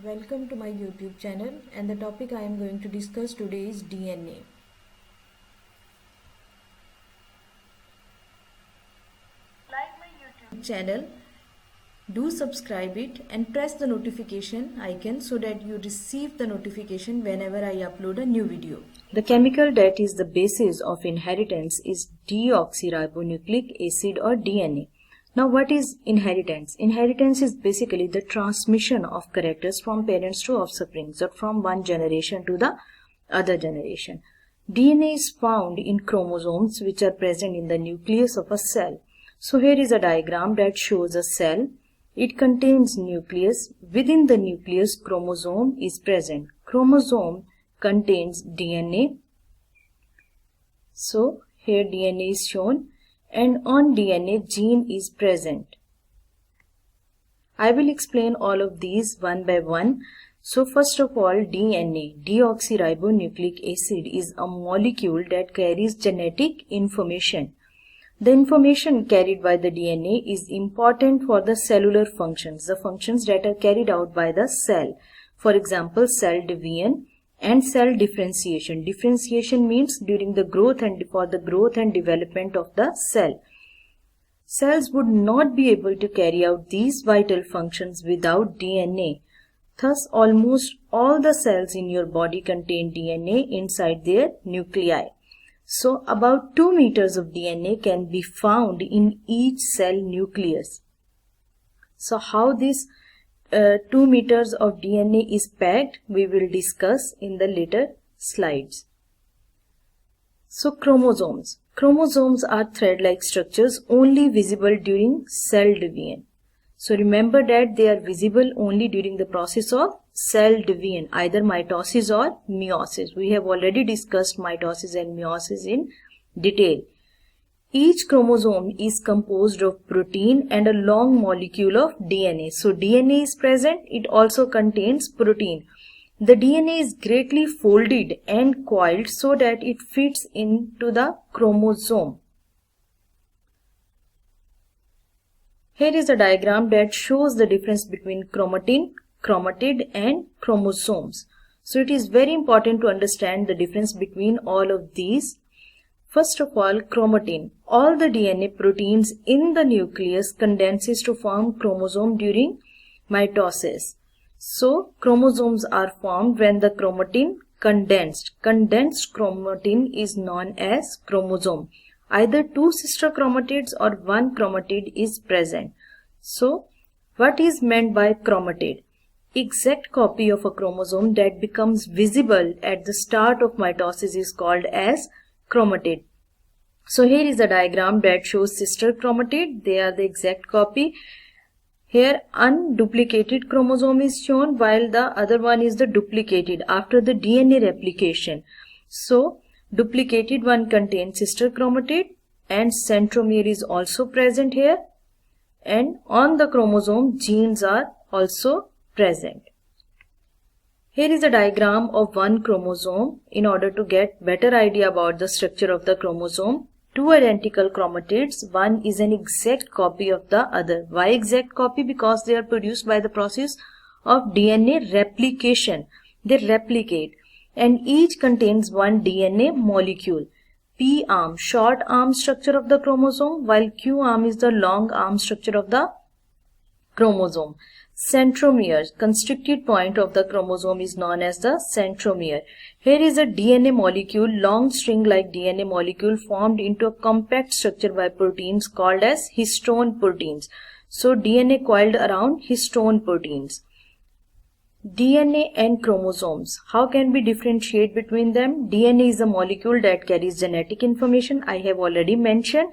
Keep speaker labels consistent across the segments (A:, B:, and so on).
A: Welcome to my YouTube channel, and the topic I am going to discuss today is DNA. Like my YouTube channel, do subscribe it and press the notification icon so that you receive the notification whenever I upload a new video. The chemical that is the basis of inheritance is deoxyribonucleic acid or DNA. Now, what is inheritance? Inheritance is basically the transmission of characters from parents to offsprings or from one generation to the other generation. DNA is found in chromosomes which are present in the nucleus of a cell. So here is a diagram that shows a cell. It contains nucleus. Within the nucleus, chromosome is present. Chromosome contains DNA. So here DNA is shown. And on DNA, gene is present. I will explain all of these one by one. So first of all, DNA, deoxyribonucleic acid, is a molecule that carries genetic information. The information carried by the DNA is important for the cellular functions, the functions that are carried out by the cell. For example, cell division and cell differentiation. Differentiation means during the growth and for the growth and development of the cell. Cells would not be able to carry out these vital functions without DNA. Thus, almost all the cells in your body contain DNA inside their nuclei. So, about 2 meters of DNA can be found in each cell nucleus. So, how this 2 meters of DNA is packed, we will discuss in the later slides. So chromosomes. Chromosomes are thread-like structures only visible during cell division. So remember that they are visible only during the process of cell division, either mitosis or meiosis. We have already discussed mitosis and meiosis in detail. Each chromosome is composed of protein and a long molecule of DNA. So DNA is present, it also contains protein. The DNA is greatly folded and coiled so that it fits into the chromosome. Here is a diagram that shows the difference between chromatin, chromatid and chromosomes. So it is very important to understand the difference between all of these. First of all, chromatin. All the DNA proteins in the nucleus condenses to form chromosome during mitosis. So, chromosomes are formed when the chromatin condensed. Condensed chromatin is known as chromosome. Either two sister chromatids or one chromatid is present. So, what is meant by chromatid? Exact copy of a chromosome that becomes visible at the start of mitosis is called as chromatid. So here is a diagram that shows sister chromatid. They are the exact copy. Here unduplicated chromosome is shown while the other one is the duplicated after the DNA replication. So duplicated one contains sister chromatid and centromere is also present here. And on the chromosome genes are also present. Here is a diagram of one chromosome. In order to get better idea about the structure of the chromosome, two identical chromatids, one is an exact copy of the other. Why exact copy? Because they are produced by the process of DNA replication. They replicate and each contains one DNA molecule. P arm, short arm structure of the chromosome, while Q arm is the long arm structure of the chromosome. Centromere, constricted point of the chromosome, is known as the centromere. Here is a DNA molecule, long string-like DNA molecule formed into a compact structure by proteins called as histone proteins. So DNA coiled around histone proteins. DNA and chromosomes. How can we differentiate between them? DNA is a molecule that carries genetic information. I have already mentioned.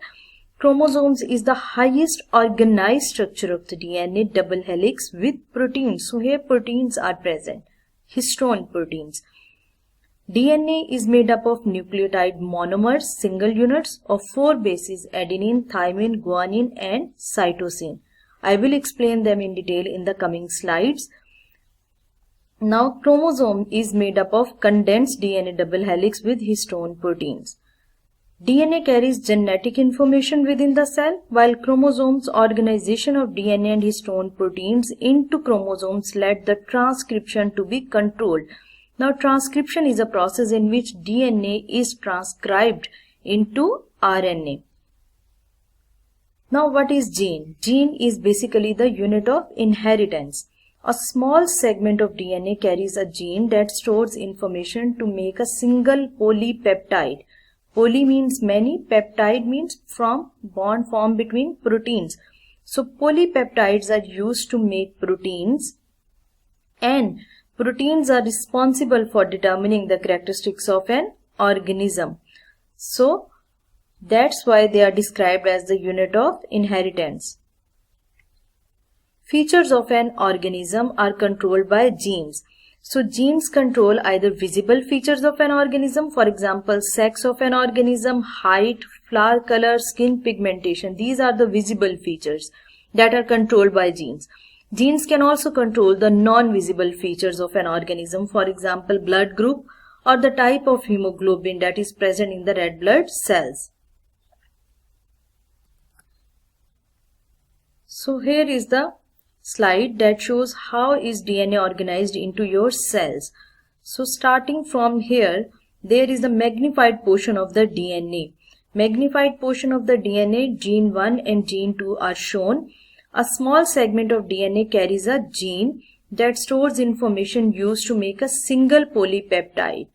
A: Chromosomes is the highest organized structure of the DNA, double helix with proteins. So here proteins are present, histone proteins. DNA is made up of nucleotide monomers, single units of 4 bases: adenine, thymine, guanine and cytosine. I will explain them in detail in the coming slides. Now chromosome is made up of condensed DNA double helix with histone proteins. DNA carries genetic information within the cell, while chromosomes organization of DNA and histone proteins into chromosomes let the transcription to be controlled. Now transcription is a process in which DNA is transcribed into RNA. Now what is gene? Gene is basically the unit of inheritance. A small segment of DNA carries a gene that stores information to make a single polypeptide. Poly means many, peptide means from bond formed between proteins. So polypeptides are used to make proteins, and proteins are responsible for determining the characteristics of an organism. So that's why they are described as the unit of inheritance. Features of an organism are controlled by genes. So genes control either visible features of an organism, for example, sex of an organism, height, flower color, skin pigmentation. These are the visible features that are controlled by genes. Genes can also control the non-visible features of an organism, for example, blood group or the type of hemoglobin that is present in the red blood cells. So here is the slide that shows how is DNA organized into your cells. So starting from here, there is the magnified portion of the DNA. Magnified portion of the DNA, gene 1 and gene 2 are shown. A small segment of DNA carries a gene that stores information used to make a single polypeptide.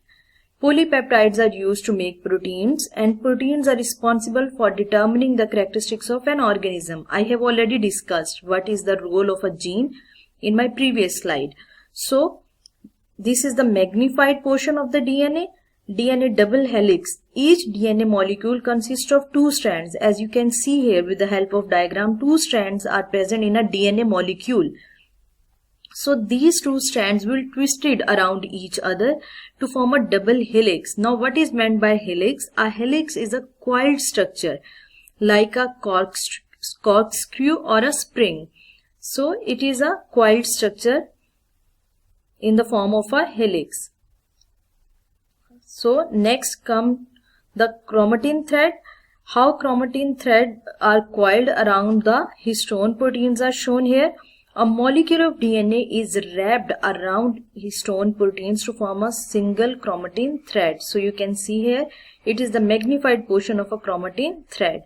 A: Polypeptides are used to make proteins, and proteins are responsible for determining the characteristics of an organism. I have already discussed what is the role of a gene in my previous slide. So this is the magnified portion of the DNA. DNA double helix. Each DNA molecule consists of two strands. As you can see here with the help of diagram, two strands are present in a DNA molecule. So these two strands will twisted around each other to form a double helix. Now what is meant by helix? A helix is a coiled structure like a corkscrew or a spring. So it is a coiled structure in the form of a helix. So next come the chromatin thread. How chromatin thread are coiled around the histone proteins are shown here. A molecule of DNA is wrapped around histone proteins to form a single chromatin thread. So you can see here it is the magnified portion of a chromatin thread.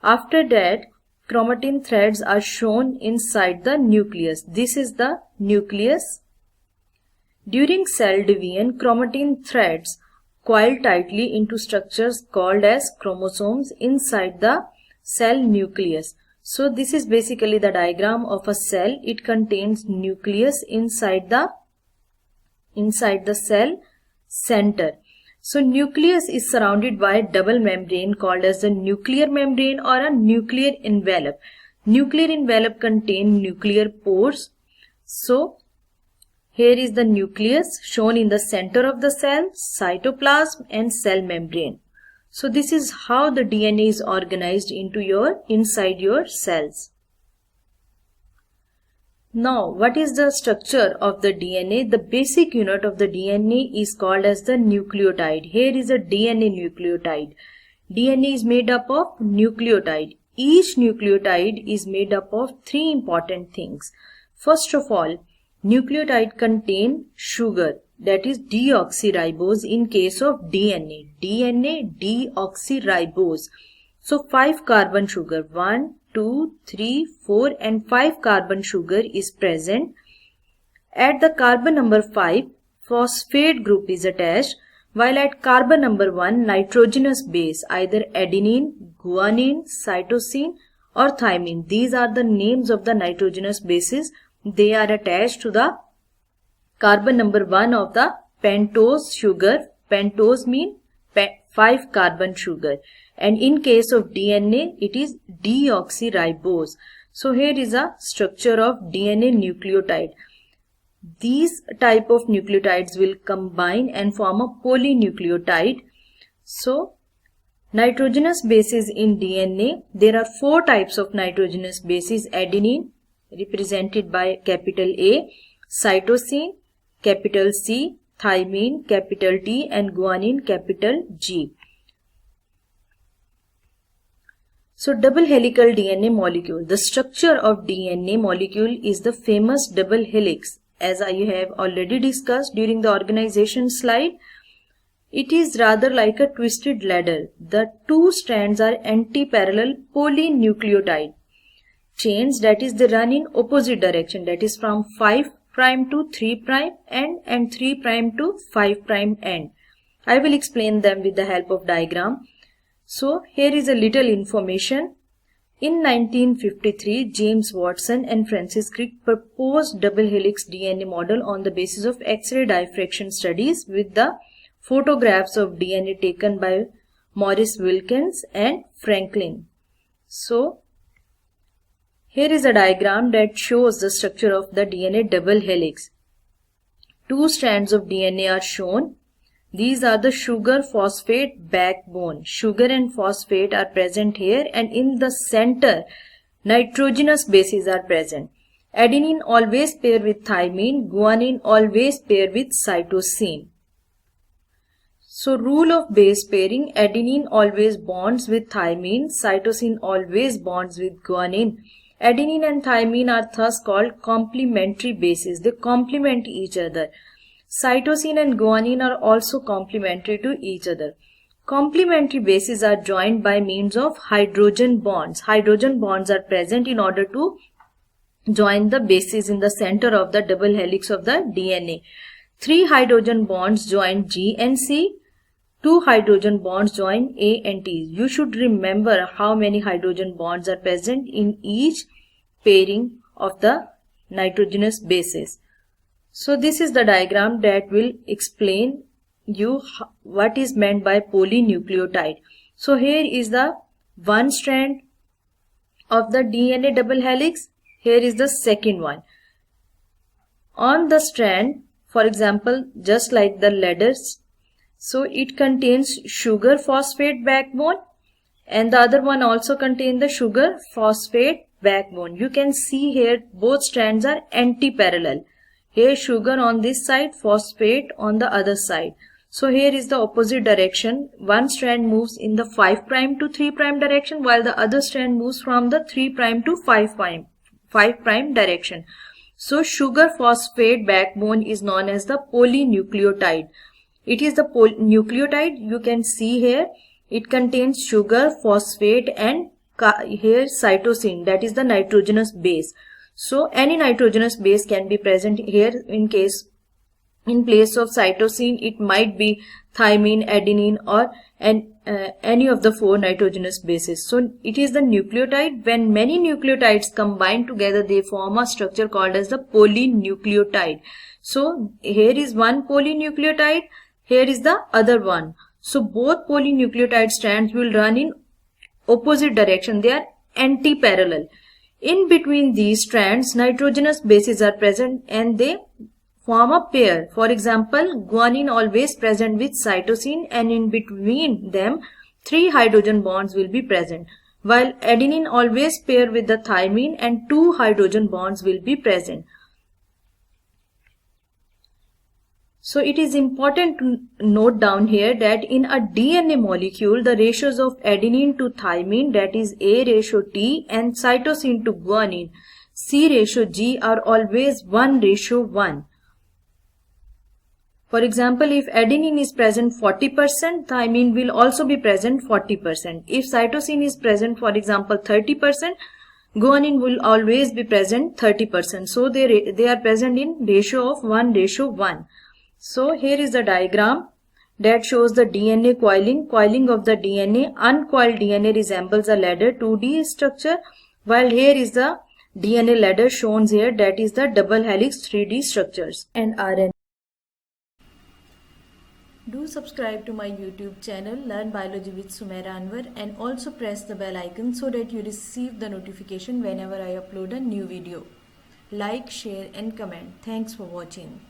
A: After that, chromatin threads are shown inside the nucleus. This is the nucleus. During cell division, chromatin threads coil tightly into structures called as chromosomes inside the cell nucleus. So this is basically the diagram of a cell. It contains nucleus inside the cell center. So nucleus is surrounded by a double membrane called as the nuclear membrane or a nuclear envelope. Nuclear envelope contains nuclear pores. So here is the nucleus shown in the center of the cell, cytoplasm and cell membrane. So this is how the DNA is organized inside your cells. Now what is the structure of the DNA? The basic unit of the DNA is called as the nucleotide. Here is a DNA nucleotide. DNA is made up of nucleotide. Each nucleotide is made up of three important things. First of all, nucleotide contain sugar, that is deoxyribose in case of DNA. DNA deoxyribose. So 5 carbon sugar, 1, 2, 3, 4 and 5 carbon sugar is present. At the carbon number 5, phosphate group is attached, while at carbon number 1, nitrogenous base, either adenine, guanine, cytosine or thymine. These are the names of the nitrogenous bases. They are attached to the carbon number 1 of the pentose sugar. Pentose means 5 carbon sugar. And in case of DNA, it is deoxyribose. So here is a structure of DNA nucleotide. These type of nucleotides will combine and form a polynucleotide. So nitrogenous bases in DNA, there are 4 types of nitrogenous bases. Adenine, represented by capital A, cytosine, capital C, thymine, capital T and guanine, capital G. So double helical DNA molecule. The structure of DNA molecule is the famous double helix. As I have already discussed during the organization slide, it is rather like a twisted ladder. The two strands are anti-parallel polynucleotide chains, that is they run in opposite direction, that is from 5' to 3' end and 3' to 5' end. I will explain them with the help of diagram. So here is a little information. In 1953, James Watson and Francis Crick proposed double helix DNA model on the basis of X-ray diffraction studies with the photographs of DNA taken by Maurice Wilkins and Franklin. So here is a diagram that shows the structure of the DNA double helix. Two strands of DNA are shown. These are the sugar-phosphate backbone. Sugar and phosphate are present here, and in the center, nitrogenous bases are present. Adenine always pair with thymine, guanine always pair with cytosine. So rule of base pairing, adenine always bonds with thymine, cytosine always bonds with guanine. Adenine and thymine are thus called complementary bases. They complement each other. Cytosine and guanine are also complementary to each other. Complementary bases are joined by means of hydrogen bonds. Hydrogen bonds are present in order to join the bases in the center of the double helix of the DNA. 3 hydrogen bonds join G and C. 2 hydrogen bonds join A and T. You should remember how many hydrogen bonds are present in each pairing of the nitrogenous bases. So this is the diagram that will explain you what is meant by polynucleotide. So here is the one strand of the DNA double helix. Here is the second one. On the strand, for example, just like the ladders, so it contains sugar phosphate backbone, and the other one also contains the sugar phosphate backbone. You can see here both strands are anti-parallel. Here sugar on this side, phosphate on the other side. So here is the opposite direction. One strand moves in the 5' to 3' direction, while the other strand moves from the 3' to 5' direction. So sugar phosphate backbone is known as the polynucleotide. It is the nucleotide. You can see here it contains sugar, phosphate and here cytosine, that is the nitrogenous base. So any nitrogenous base can be present here. In place of cytosine, it might be thymine, adenine or any of the 4 nitrogenous bases. So it is the nucleotide. When many nucleotides combine together, they form a structure called as the polynucleotide. So here is one polynucleotide, here is the other one. So both polynucleotide strands will run in opposite direction. They are anti-parallel. In between these strands, nitrogenous bases are present and they form a pair. For example, guanine always present with cytosine, and in between them 3 hydrogen bonds will be present, while adenine always pair with the thymine and 2 hydrogen bonds will be present. So it is important to note down here that in a DNA molecule, the ratios of adenine to thymine, that is A ratio T, and cytosine to guanine, C ratio G, are always 1:1. For example, if adenine is present 40%, thymine will also be present 40%. If cytosine is present, for example, 30%, guanine will always be present 30%. So they are present in ratio of 1:1. So here is the diagram that shows the DNA coiling of the DNA. Uncoiled DNA resembles a ladder 2D structure, while here is the DNA ladder shown here, that is the double helix 3D structures and RNA. Do subscribe to my YouTube channel Learn Biology with Sumaira Anwar, and also press the bell icon so that you receive the notification whenever I upload a new video. Like, share and comment. Thanks for watching.